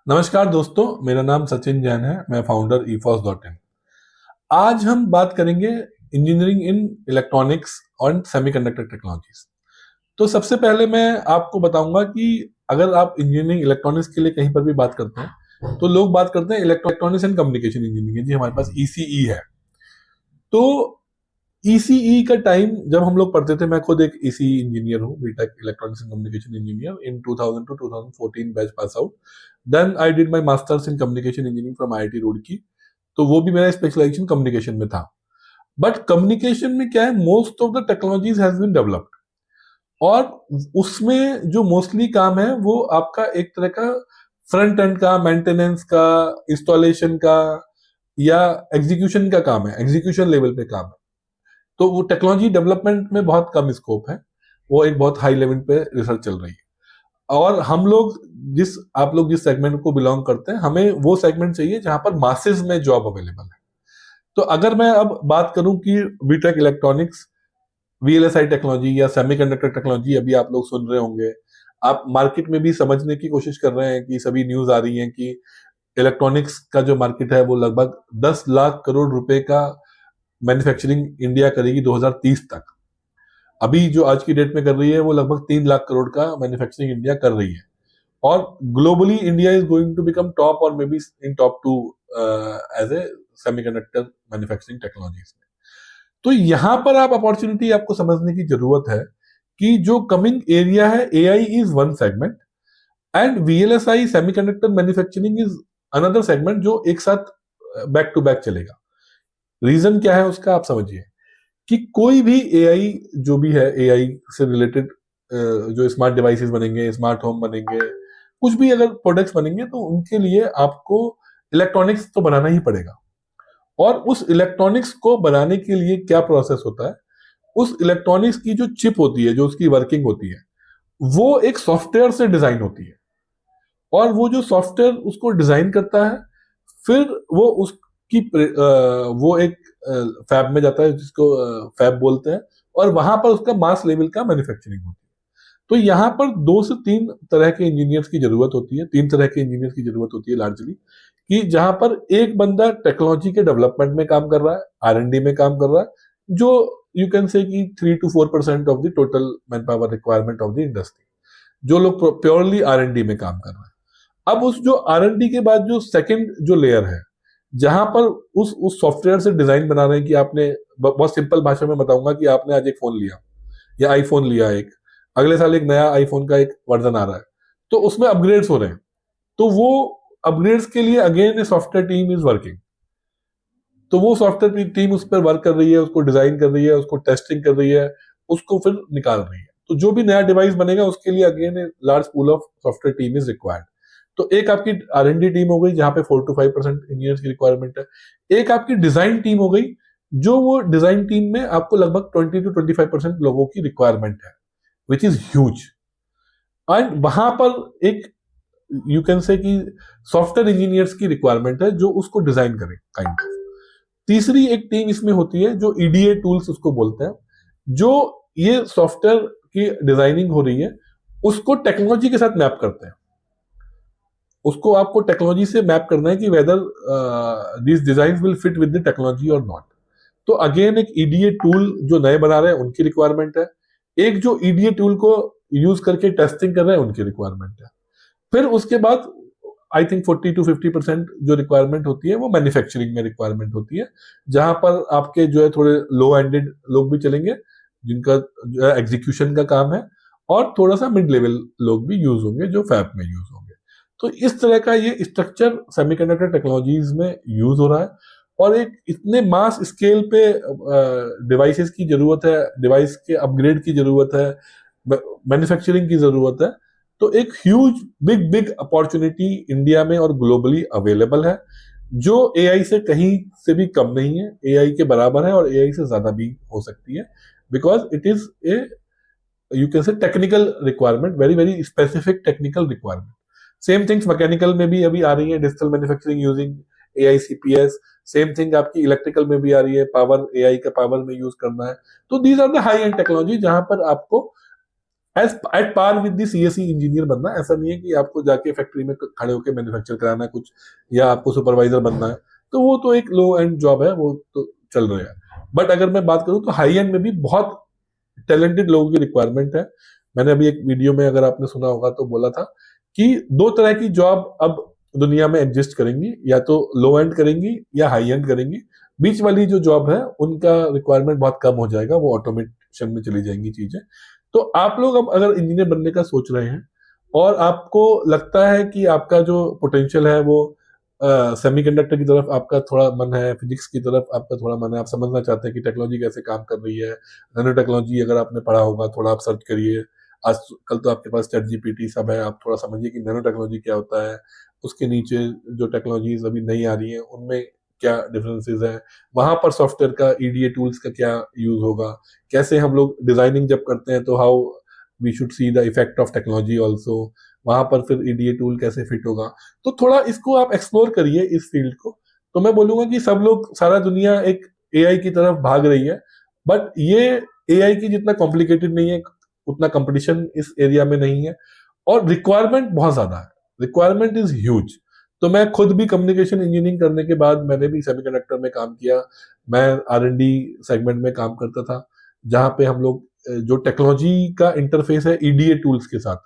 नमस्कार दोस्तों, मेरा नाम सचिन जैन है। मैं फाउंडर EFOS.in। आज हम बात करेंगे इंजीनियरिंग इन इलेक्ट्रॉनिक्स और सेमीकंडक्टर टेक्नोलॉजीज। तो सबसे पहले मैं आपको बताऊंगा कि अगर आप इंजीनियरिंग इलेक्ट्रॉनिक्स के लिए कहीं पर भी बात करते हैं तो लोग बात करते हैं इलेक्ट्रॉनिक्स एंड कम्युनिकेशन इंजीनियरिंग। जी, हमारे पास ECE है। तो ECE का टाइम जब हम लोग पढ़ते थे, मैं खुद एक ECE इंजीनियर हूँ, BTech electronics and communication engineer in 2000 to 2014 batch pass out. Then I did my masters in communication engineering from IIT Roorkee. तो वो भी मेरा स्पेशलाइजेशन कम्युनिकेशन में था। बट कम्युनिकेशन में क्या है, most of the technologies has been developed, और उसमें जो मोस्टली काम है वो आपका एक तरह का फ्रंट एंड का, मेंटेनेंस का, इंस्टॉलेशन का या एग्जीक्यूशन का काम है, एग्जीक्यूशन लेवल पे काम है। तो वो टेक्नोलॉजी डेवलपमेंट में बहुत कम स्कोप है। वो एक बहुत हाई लेवल पे रिसर्च चल रही है। और हम लोग आप लोग जिस सेगमेंट को बिलोंग करते हैं, हमें वो सेगमेंट चाहिए जहां पर मासेस में जॉब अवेलेबल है। तो अगर मैं अब बात करूं कि बीटेक इलेक्ट्रॉनिक्स, VLSI टेक्नोलॉजी या सेमीकंडक्टर टेक्नोलॉजी, अभी आप लोग सुन रहे होंगे, आप मार्केट में भी समझने की कोशिश कर रहे हैं कि सभी न्यूज आ रही हैं कि इलेक्ट्रॉनिक्स का जो मार्केट है वो लगभग 10 लाख करोड़ रुपए का मैन्युफैक्चरिंग इंडिया करेगी 2030 तक। अभी जो आज की डेट में कर रही है वो लगभग 3 लाख करोड़ का मैन्युफैक्चरिंग इंडिया कर रही है। और globally India is going to become top और maybe in top two as a semiconductor manufacturing technologies में। तो यहां पर आप अपॉर्चुनिटी आपको समझने की जरूरत है कि जो कमिंग एरिया है, AI is one segment and VLSI semiconductor manufacturing is another segment, जो एक साथ बैक टू बैक चलेगा। रीजन क्या है उसका आप समझिए कि कोई भी AI, जो भी है AI से रिलेटेड, जो स्मार्ट डिवाइसेस बनेंगे, स्मार्ट होम बनेंगे, कुछ भी अगर प्रोडक्ट्स बनेंगे तो उनके लिए आपको इलेक्ट्रॉनिक्स तो बनाना ही पड़ेगा। और उस इलेक्ट्रॉनिक्स को बनाने के लिए क्या प्रोसेस होता है, उस इलेक्ट्रॉनिक्स की जो चिप होती है, जो उसकी वर्किंग होती है, वो एक सॉफ्टवेयर से डिजाइन होती है। और वो जो सॉफ्टवेयर उसको डिजाइन करता है, फिर वो उसकी वो एक फैब में जाता है, जिसको फैब बोलते हैं, और वहां पर उसका मास लेवल का मैन्युफैक्चरिंग होती है। तो यहाँ पर 2 से 3 तरह के इंजीनियर्स की जरूरत होती है, 3 तरह के इंजीनियर्स की जरूरत होती है लार्जली। कि जहां पर एक बंदा टेक्नोलॉजी के डेवलपमेंट में काम कर रहा है, R&D में काम कर रहा है, जो यू कैन से कि 3 to 4% of the total man power requirement of the industry, जो लोग प्योरली R&D में काम कर रहे हैं। अब उस जो R&D के बाद जो सेकंड जो लेयर है, जहां पर उस सॉफ्टवेयर से डिजाइन बना रहे हैं कि आपने, बहुत सिंपल भाषा में बताऊंगा कि आपने आज एक फोन लिया या आईफोन लिया, एक अगले साल एक नया आईफोन का एक वर्जन आ रहा है, तो उसमें अपग्रेड्स हो रहे हैं। तो वो अपग्रेड्स के लिए again a software team is working. तो वो सॉफ्टवेयर टीम उस पर वर्क कर रही है, उसको डिजाइन कर रही है, उसको टेस्टिंग कर रही है, उसको फिर निकाल रही है। तो जो भी नया डिवाइस बनेगा उसके लिए again a large pool of software team is required. तो एक आपकी R&D टीम हो गई जहां पे 4 to 5% इंजीनियर्स की रिक्वायरमेंट है। एक आपकी डिजाइन टीम हो गई, जो वो डिजाइन टीम में आपको लगभग 20 to 25% लोगों की रिक्वायरमेंट है, विच इज ह्यूज। एंड वहां पर एक, यू कैन से कि सॉफ्टवेयर इंजीनियर्स की रिक्वायरमेंट है जो उसको डिजाइन करें काइंड ऑफ। तीसरी एक टीम इसमें होती है जो EDA टूल्स उसको बोलते हैं, जो ये सॉफ्टवेयर की डिजाइनिंग हो रही है उसको टेक्नोलॉजी के साथ मैप करते हैं। उसको आपको टेक्नोलॉजी से मैप करना है कि whether this design will fit with the technology और नॉट। तो अगेन एक EDA टूल जो नए बना रहे हैं उनकी रिक्वायरमेंट है। एक जो EDA टूल को यूज करके टेस्टिंग कर रहे हैं उनकी रिक्वायरमेंट है। फिर उसके बाद आई थिंक 40 to 50% जो रिक्वायरमेंट होती है वो मैन्युफैक्चरिंग में रिक्वायरमेंट होती है, जहां पर आपके जो है थोड़े लो एंडेड लोग भी चलेंगे, जिनका जो है एग्जीक्यूशन का काम है, और थोड़ा सा मिड लेवल लोग भी यूज होंगे जो फैब में यूज होंगे। तो इस तरह का ये स्ट्रक्चर सेमीकंडक्टर टेक्नोलॉजीज में यूज हो रहा है। और एक इतने मास स्केल पे डिवाइसेस की जरूरत है, डिवाइस के अपग्रेड की जरूरत है, मैन्युफैक्चरिंग की जरूरत है। तो एक huge big big opportunity India में और ग्लोबली अवेलेबल है, जो AI से कहीं से भी कम नहीं है, AI के बराबर है और AI से ज्यादा भी हो सकती है, because it is a, you can say technical requirement, very very specific technical requirement. Same things mechanical में भी अभी आ रही है, digital manufacturing using AI CPS। सेम थिंग आपकी इलेक्ट्रिकल में भी आ रही है, पावर AI का पावर में यूज करना है। तो these are the high end technology जहां पर आपको as at par with the CSE engineer बनना। ऐसा नहीं है कि आपको जाके फैक्ट्री में खड़े होकर मैन्युफैक्चर कराना है कुछ, या आपको सुपरवाइजर बनना है, तो वो तो एक लो एंड जॉब है, वो तो चल रहा है। बट अगर मैं बात करूं तो हाई एंड में भी बहुत टैलेंटेड लोगों की रिक्वायरमेंट है। मैंने अभी एक वीडियो में, अगर आपने सुना होगा, तो बोला था कि दो तरह की जॉब अब दुनिया में एग्जिस्ट करेंगी, या तो लो एंड करेंगी या हाई एंड करेंगी। बीच वाली जो जॉब है उनका रिक्वायरमेंट बहुत कम हो जाएगा, वो ऑटोमेशन में चली जाएंगी चीजें। तो आप लोग अब अगर इंजीनियर बनने का सोच रहे हैं और आपको लगता है कि आपका जो पोटेंशियल है वो सेमीकंडक्टर की तरफ आपका थोड़ा मन है, फिजिक्स की तरफ आपका थोड़ा मन है, आप समझना चाहते हैं कि टेक्नोलॉजी कैसे काम कर रही है, नैनो टेक्नोलॉजी अगर आपने पढ़ा होगा, थोड़ा आप सर्च करिए। आज कल तो आपके पास चैट जीपीटी सब है, आप थोड़ा समझिए कि नैनो टेक्नोलॉजी क्या होता है, उसके नीचे जो टेक्नोलॉजीज अभी नई आ रही है उनमें क्या डिफरेंसेस हैं, वहां पर सॉफ्टवेयर का ईडीए टूल्स का क्या यूज होगा, कैसे हम लोग डिजाइनिंग जब करते हैं तो how we should see the effect of technology also, वहां पर फिर ईडीए टूल कैसे फिट होगा। तो थोड़ा इसको आप एक्सप्लोर करिए इस फील्ड को। तो मैं बोलूंगा कि सब लोग, सारा दुनिया एक एआई की तरफ भाग रही है, बट ये एआई की जितना कॉम्प्लिकेटेड नहीं है, उतना कंपटीशन इस एरिया में नहीं है, और रिक्वायरमेंट बहुत ज्यादा है, रिक्वायरमेंट इज ह्यूज। तो मैं खुद भी कम्युनिकेशन इंजीनियरिंग करने के बाद मैंने भी सेमीकंडक्टर में काम किया। मैं आर&डी सेगमेंट में काम करता था, जहां पे हम लोग जो टेक्नोलॉजी का इंटरफेस है ईडीए टूल्स के साथ,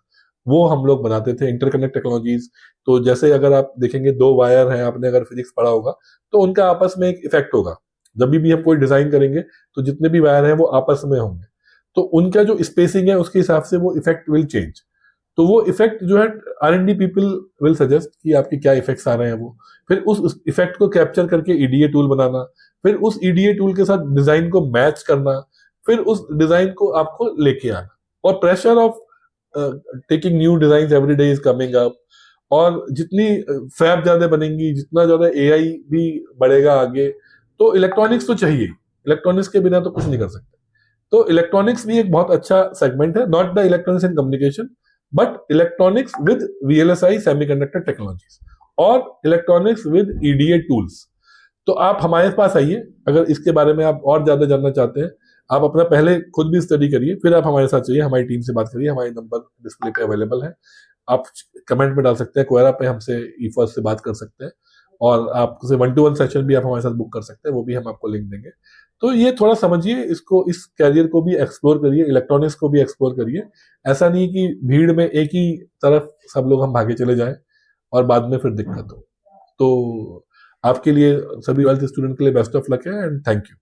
वो हम लोग बनाते थे, इंटरकनेक्ट टेक्नोलॉजीज। तो जैसे अगर आप देखेंगे दो वायर हैं, आपने अगर फिजिक्स पढ़ा होगा, तो उनका आपस में एक इफेक्ट होगा। जब भी हम कोई डिजाइन करेंगे तो जितने भी वायर हैं वो आपस में होंगे, तो उनका जो स्पेसिंग है उसके हिसाब से वो इफेक्ट विल चेंज। तो वो इफेक्ट जो है, आर&डी पीपल विल सजेस्ट कि आपके क्या इफेक्ट्स आ रहे हैं वो, फिर उस इफेक्ट को कैप्चर करके ईडीए टूल बनाना, फिर उस ईडीए टूल के साथ डिजाइन को मैच करना, फिर उस डिजाइन को आपको लेके आना। और pressure of taking new design every day is coming up, और जितनी फैब ज्यादा बनेंगी, जितना ज्यादा एआई भी बढ़ेगा आगे, तो इलेक्ट्रॉनिक्स तो चाहिए, इलेक्ट्रॉनिक्स के बिना तो कुछ नहीं कर सकते। तो इलेक्ट्रॉनिक्स भी एक बहुत अच्छा सेगमेंट है, not the electronics in communication, but electronics with VLSI semiconductor technologies, और इलेक्ट्रॉनिक्स विद ईडीए टूल्स। तो आप हमारे पास आइए, अगर इसके बारे में आप और ज्यादा जानना चाहते हैं, आप अपना पहले खुद भी स्टडी करिए, फिर आप हमारे साथ चाहिए, हमारी टीम से बात करिए। हमारी नंबर डिस्प्ले पे अवेलेबल है, आप कमेंट में डाल सकते हैं, क्वेरा पे हमसे ईफर्स्ट से बात कर सकते हैं, और आपसे 1-to-1 सेशन भी आप हमारे साथ बुक कर सकते हैं, वो भी हम आपको लिंक देंगे। तो ये थोड़ा समझिए इसको, इस कैरियर को भी एक्सप्लोर करिए, इलेक्ट्रॉनिक्स को भी एक्सप्लोर करिए। ऐसा नहीं कि भीड़ में एक ही तरफ सब लोग हम भागे चले जाएं और बाद में फिर दिक्कत हो। तो आपके लिए, सभी 12th स्टूडेंट के लिए बेस्ट ऑफ लक है, एंड थैंक यू।